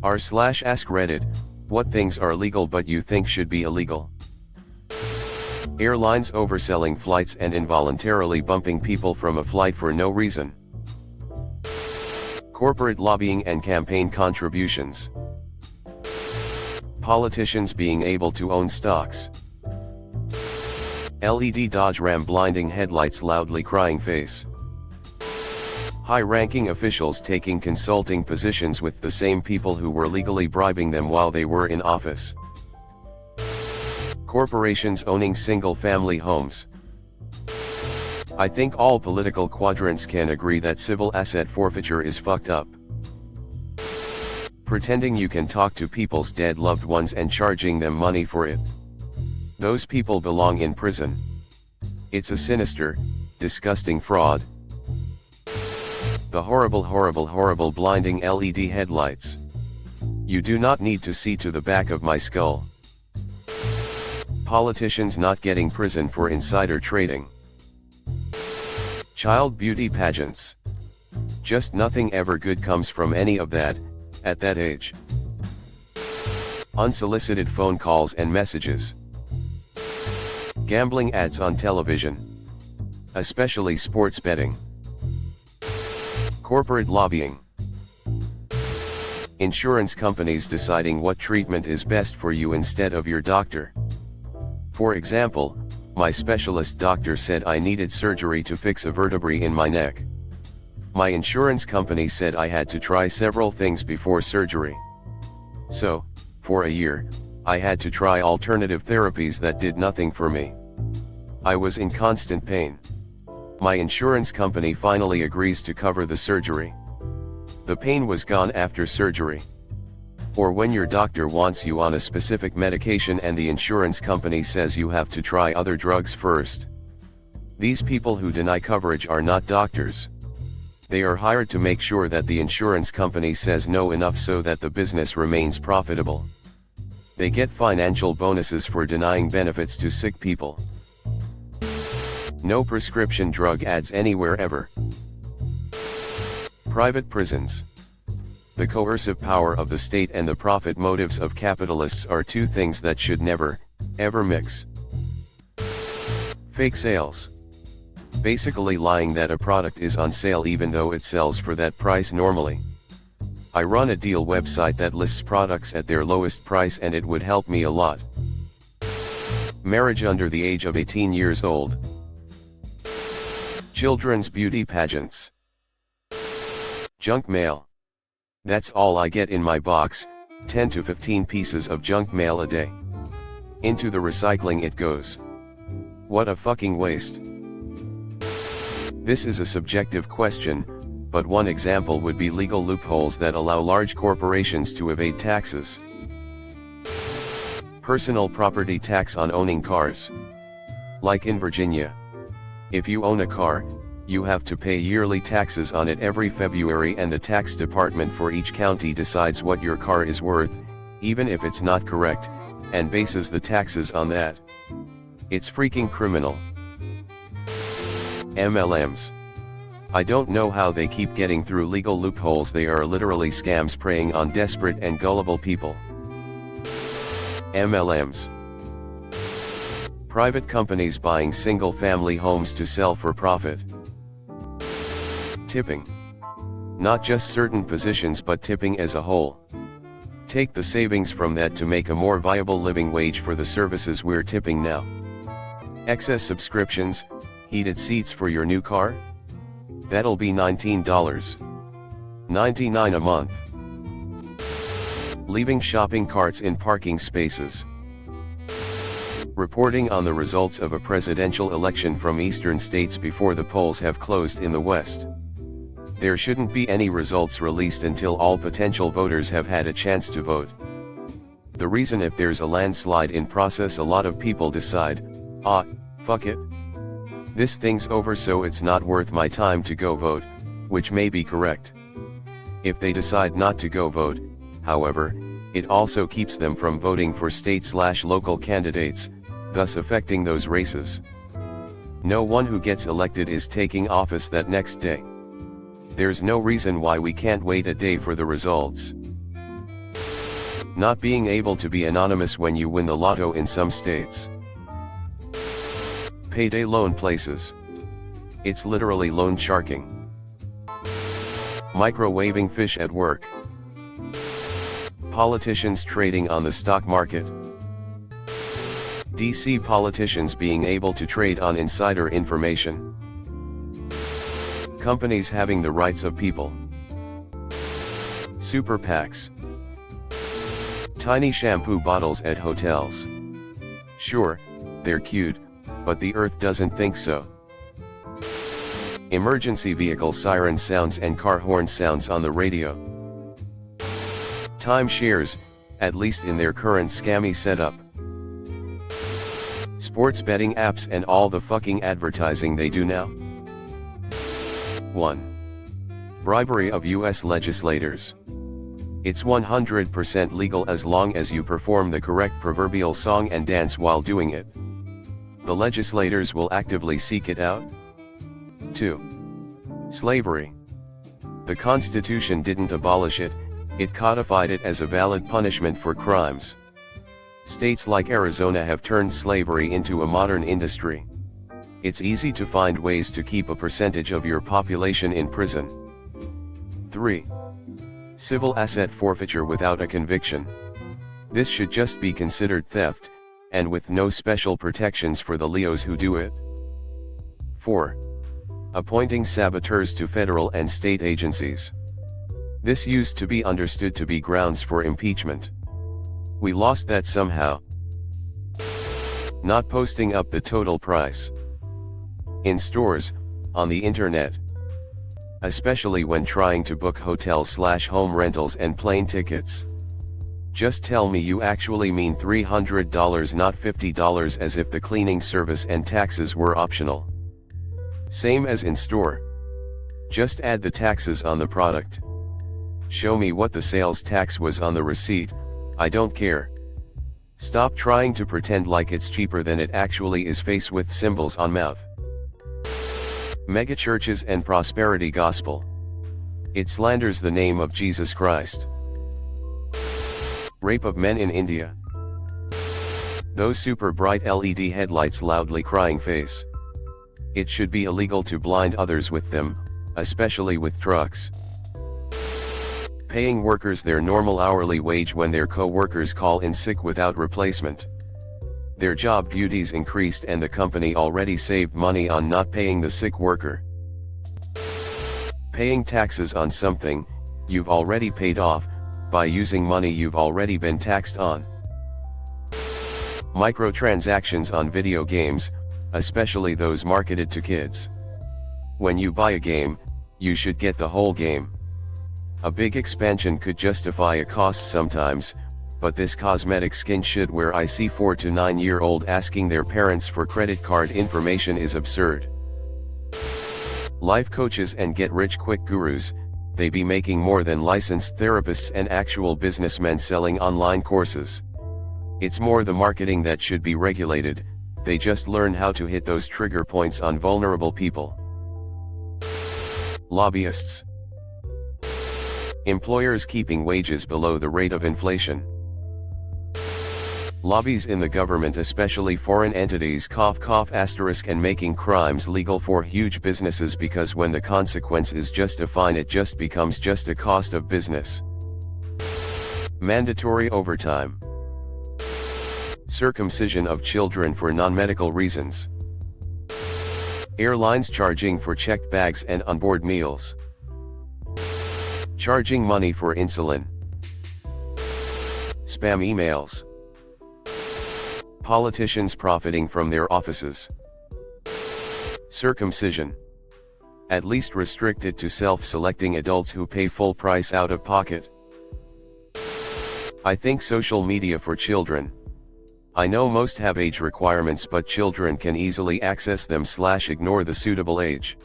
r/AskReddit, what things are legal but you think should be illegal? Airlines overselling flights and involuntarily bumping people from a flight for no reason. Corporate lobbying and campaign contributions. Politicians being able to own stocks. LED Dodge Ram blinding headlights loudly crying face. High-ranking officials taking consulting positions with the same people who were legally bribing them while they were in office. Corporations owning single-family homes. I think all political quadrants can agree that civil asset forfeiture is fucked up. Pretending you can talk to people's dead loved ones and charging them money for it. Those people belong in prison. It's a sinister, disgusting fraud. The horrible blinding LED headlights. You do not need to see to the back of my skull. Politicians not getting prison for insider trading. Child beauty pageants. Just nothing ever good comes from any of that, at that age. Unsolicited phone calls and messages. Gambling ads on television. Especially sports betting. Corporate lobbying. Insurance companies deciding what treatment is best for you instead of your doctor. For example, my specialist doctor said I needed surgery to fix a vertebrae in my neck. My insurance company said I had to try several things before surgery. So, for a year, I had to try alternative therapies that did nothing for me. I was in constant pain. My insurance company finally agrees to cover the surgery. The pain was gone after surgery. Or when your doctor wants you on a specific medication and the insurance company says you have to try other drugs first. These people who deny coverage are not doctors. They are hired to make sure that the insurance company says no enough so that the business remains profitable. They get financial bonuses for denying benefits to sick people. No prescription drug ads anywhere ever. Private prisons. The coercive power of the state and the profit motives of capitalists are two things that should never, ever mix. Fake sales. Basically lying that a product is on sale even though it sells for that price normally. I run a deal website that lists products at their lowest price and it would help me a lot. Marriage under the age of 18 years old. Children's beauty pageants. Junk mail. That's all I get in my box, 10 to 15 pieces of junk mail a day. Into the recycling it goes. What a fucking waste. This is a subjective question, but one example would be legal loopholes that allow large corporations to evade taxes. Personal property tax on owning cars. Like in Virginia. If you own a car, you have to pay yearly taxes on it every February and the tax department for each county decides what your car is worth, even if it's not correct, and bases the taxes on that. It's freaking criminal. MLMs. I don't know how they keep getting through legal loopholes. They are literally scams preying on desperate and gullible people. MLMs. Private companies buying single-family homes to sell for profit. Tipping. Not just certain positions but tipping as a whole. Take the savings from that to make a more viable living wage for the services we're tipping now. Excess subscriptions, heated seats for your new car? That'll be $19.99 a month. Leaving shopping carts in parking spaces. Reporting on the results of a presidential election from eastern states before the polls have closed in the West. There shouldn't be any results released until all potential voters have had a chance to vote. The reason if there's a landslide in process a lot of people decide, fuck it. This thing's over so it's not worth my time to go vote, which may be correct. If they decide not to go vote, however, it also keeps them from voting for state/local candidates, thus affecting those races. No one who gets elected is taking office that next day. There's no reason why we can't wait a day for the results. Not being able to be anonymous when you win the lotto in some states. Payday loan places. It's literally loan sharking. Microwaving fish at work. Politicians trading on the stock market. DC politicians being able to trade on insider information. Companies having the rights of people. Super PACs. Tiny shampoo bottles at hotels. Sure, they're cute, but the earth doesn't think so. Emergency vehicle siren sounds and car horn sounds on the radio. Timeshares, at least in their current scammy setup. Sports betting apps and all the fucking advertising they do now. 1. Bribery of US legislators. It's 100% legal as long as you perform the correct proverbial song and dance while doing it. The legislators will actively seek it out. 2. Slavery. The Constitution didn't abolish it, it codified it as a valid punishment for crimes. States like Arizona have turned slavery into a modern industry. It's easy to find ways to keep a percentage of your population in prison. 3. Civil asset forfeiture without a conviction. This should just be considered theft, and with no special protections for the Leos who do it. 4. Appointing saboteurs to federal and state agencies. This used to be understood to be grounds for impeachment. We lost that somehow. Not posting up the total price. In stores, on the internet. Especially when trying to book hotel/home rentals and plane tickets. Just tell me you actually mean $300 not $50 as if the cleaning service and taxes were optional. Same as in store. Just add the taxes on the product. Show me what the sales tax was on the receipt, I don't care. Stop trying to pretend like it's cheaper than it actually is faced with symbols on mouth. Megachurches and prosperity gospel. It slanders the name of Jesus Christ. Rape of men in India. Those super bright LED headlights loudly crying face. It should be illegal to blind others with them, especially with trucks. Paying workers their normal hourly wage when their co-workers call in sick without replacement. Their job duties increased and the company already saved money on not paying the sick worker. Paying taxes on something you've already paid off, by using money you've already been taxed on. Microtransactions on video games, especially those marketed to kids. When you buy a game, you should get the whole game. A big expansion could justify a cost sometimes, but this cosmetic skin shit where I see 4 to 9 year old asking their parents for credit card information is absurd. Life coaches and get rich quick gurus, they be making more than licensed therapists and actual businessmen selling online courses. It's more the marketing that should be regulated, they just learn how to hit those trigger points on vulnerable people. Lobbyists. Employers keeping wages below the rate of inflation. Lobbies in the government, especially foreign entities, and making crimes legal for huge businesses because when the consequence is just a fine it just becomes just a cost of business. Mandatory overtime. Circumcision of children for non-medical reasons. Airlines charging for checked bags and onboard meals. Charging money for insulin. Spam emails. Politicians profiting from their offices. Circumcision. At least restrict it to self-selecting adults who pay full price out of pocket. I think social media for children. I know most have age requirements but children can easily access them/ignore the suitable age.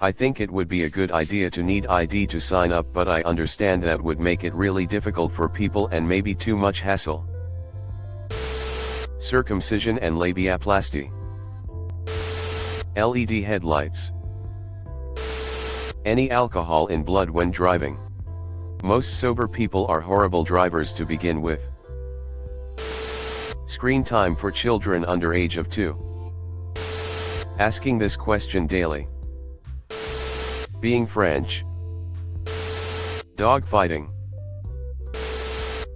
I think it would be a good idea to need ID to sign up, but I understand that would make it really difficult for people and maybe too much hassle. Circumcision and labiaplasty. LED headlights. Any alcohol in blood when driving. Most sober people are horrible drivers to begin with. Screen time for children under age of 2. Asking this question daily. Being French. Dogfighting.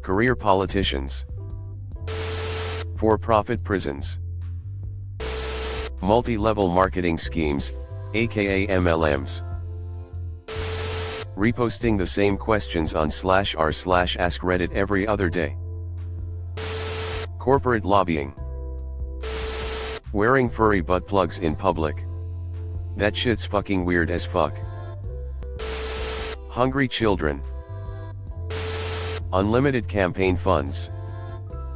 Career politicians. For-profit prisons. Multi-level marketing schemes, aka MLMs. Reposting the same questions on /r/AskReddit every other day. Corporate lobbying. Wearing furry butt plugs in public. That shit's fucking weird as fuck. Hungry children. Unlimited campaign funds.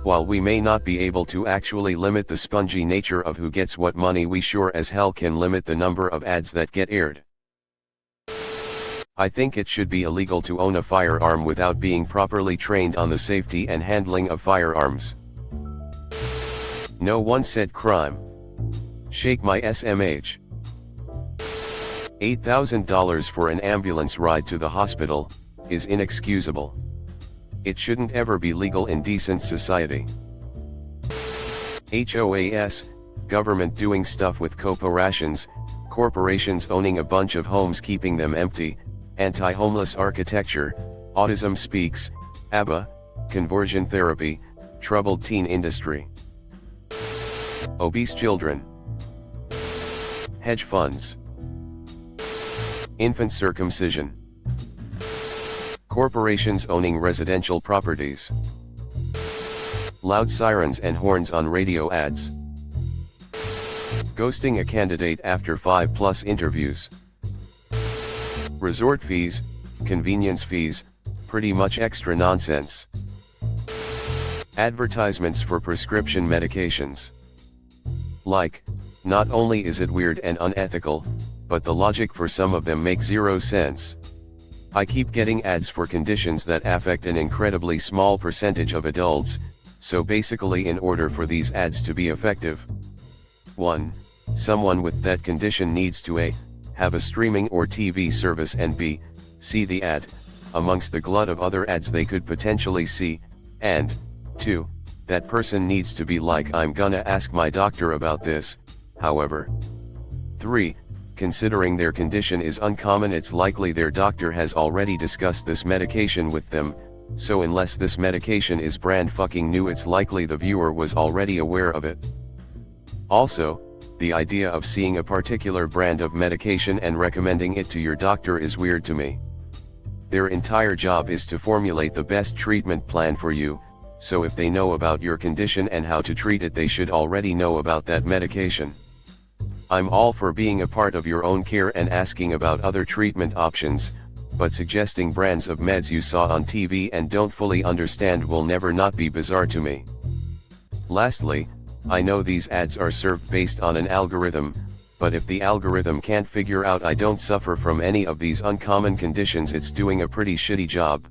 While we may not be able to actually limit the spongy nature of who gets what money, we sure as hell can limit the number of ads that get aired. I think it should be illegal to own a firearm without being properly trained on the safety and handling of firearms. No one said crime. Shake my SMH. $8,000 for an ambulance ride to the hospital is inexcusable. It shouldn't ever be legal in decent society. HOAS, government doing stuff with corporations, corporations owning a bunch of homes keeping them empty, anti-homeless architecture, autism speaks, ABBA, conversion therapy, troubled teen industry. Obese children. Hedge funds. Infant circumcision. Corporations owning residential properties. Loud sirens and horns on radio ads. Ghosting a candidate after 5+ interviews. Resort fees, convenience fees, pretty much extra nonsense. Advertisements for prescription medications. Like, not only is it weird and unethical, but the logic for some of them makes zero sense. I keep getting ads for conditions that affect an incredibly small percentage of adults, so basically in order for these ads to be effective, 1. Someone with that condition needs to A. have a streaming or TV service, and B. see the ad, amongst the glut of other ads they could potentially see, and 2. that person needs to be like, I'm gonna ask my doctor about this, however. 3. Considering their condition is uncommon, it's likely their doctor has already discussed this medication with them, so unless this medication is brand fucking new, it's likely the viewer was already aware of it. Also, the idea of seeing a particular brand of medication and recommending it to your doctor is weird to me. Their entire job is to formulate the best treatment plan for you, so if they know about your condition and how to treat it, they should already know about that medication. I'm all for being a part of your own care and asking about other treatment options, but suggesting brands of meds you saw on TV and don't fully understand will never not be bizarre to me. Lastly, I know these ads are served based on an algorithm, but if the algorithm can't figure out I don't suffer from any of these uncommon conditions, it's doing a pretty shitty job.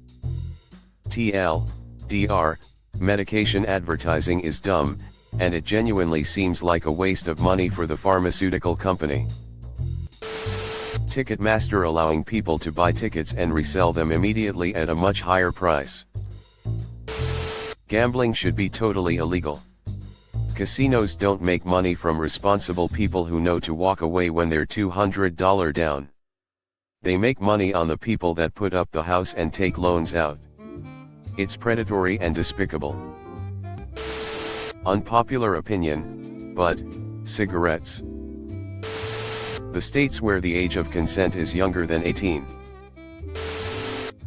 TLDR, medication advertising is dumb, and it genuinely seems like a waste of money for the pharmaceutical company. Ticketmaster allowing people to buy tickets and resell them immediately at a much higher price. Gambling should be totally illegal. Casinos don't make money from responsible people who know to walk away when they're $200 down. They make money on the people that put up the house and take loans out. It's predatory and despicable. Unpopular opinion, but cigarettes. The states where the age of consent is younger than 18.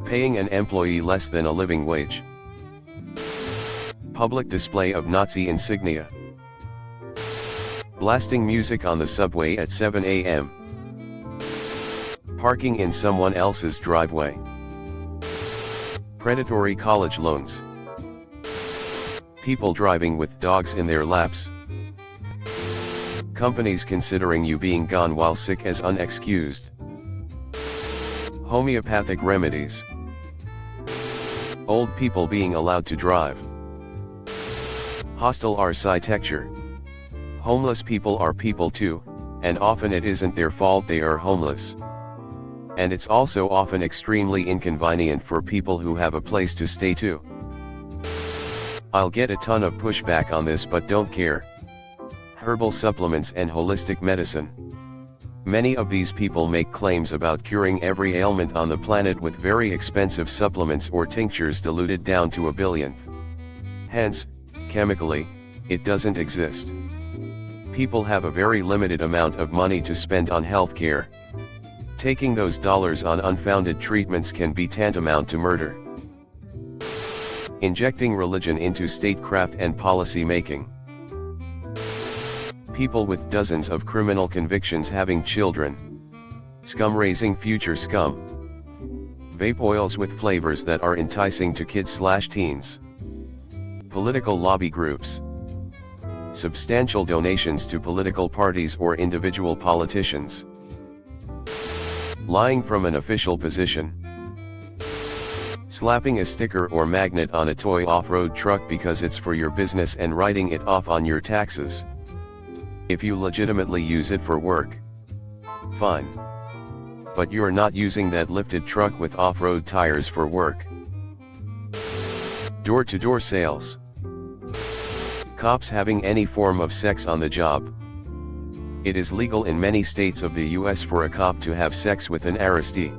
Paying an employee less than a living wage. Public display of Nazi insignia. Blasting music on the subway at 7 a.m. Parking in someone else's driveway. Predatory college loans. People driving with dogs in their laps. Companies considering you being gone while sick as unexcused. Homeopathic remedies. Old people being allowed to drive. Hostile architecture. Homeless people are people too, and often it isn't their fault they are homeless. And it's also often extremely inconvenient for people who have a place to stay too. I'll get a ton of pushback on this, but don't care. Herbal supplements and holistic medicine. Many of these people make claims about curing every ailment on the planet with very expensive supplements or tinctures diluted down to a billionth. Hence, chemically, it doesn't exist. People have a very limited amount of money to spend on healthcare. Taking those dollars on unfounded treatments can be tantamount to murder. Injecting religion into statecraft and policy making. People with dozens of criminal convictions having children. Scum raising future scum. Vape oils with flavors that are enticing to kids/teens. Political lobby groups. Substantial donations to political parties or individual politicians. Lying from an official position. Slapping a sticker or magnet on a toy off-road truck because it's for your business and writing it off on your taxes. If you legitimately use it for work, fine. But you're not using that lifted truck with off-road tires for work. Door-to-door sales. Cops having any form of sex on the job. It is legal in many states of the US for a cop to have sex with an arrestee.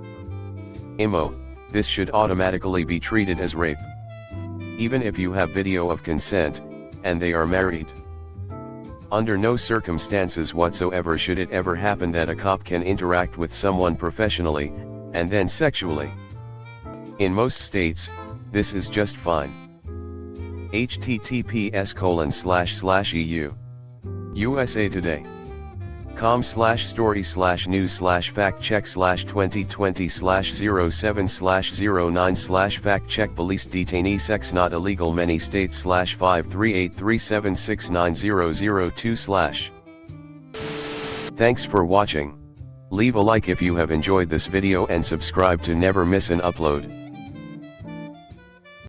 This should automatically be treated as rape. Even if you have video of consent, and they are married. Under no circumstances whatsoever should it ever happen that a cop can interact with someone professionally, and then sexually. In most states, this is just fine. https://EU. USA Today. com/story/news/fact-check/2020/07/09/fact-check police detainee sex not illegal many states /53837690002/. Thanks for watching. Leave a like if you have enjoyed this video and subscribe to never miss an upload.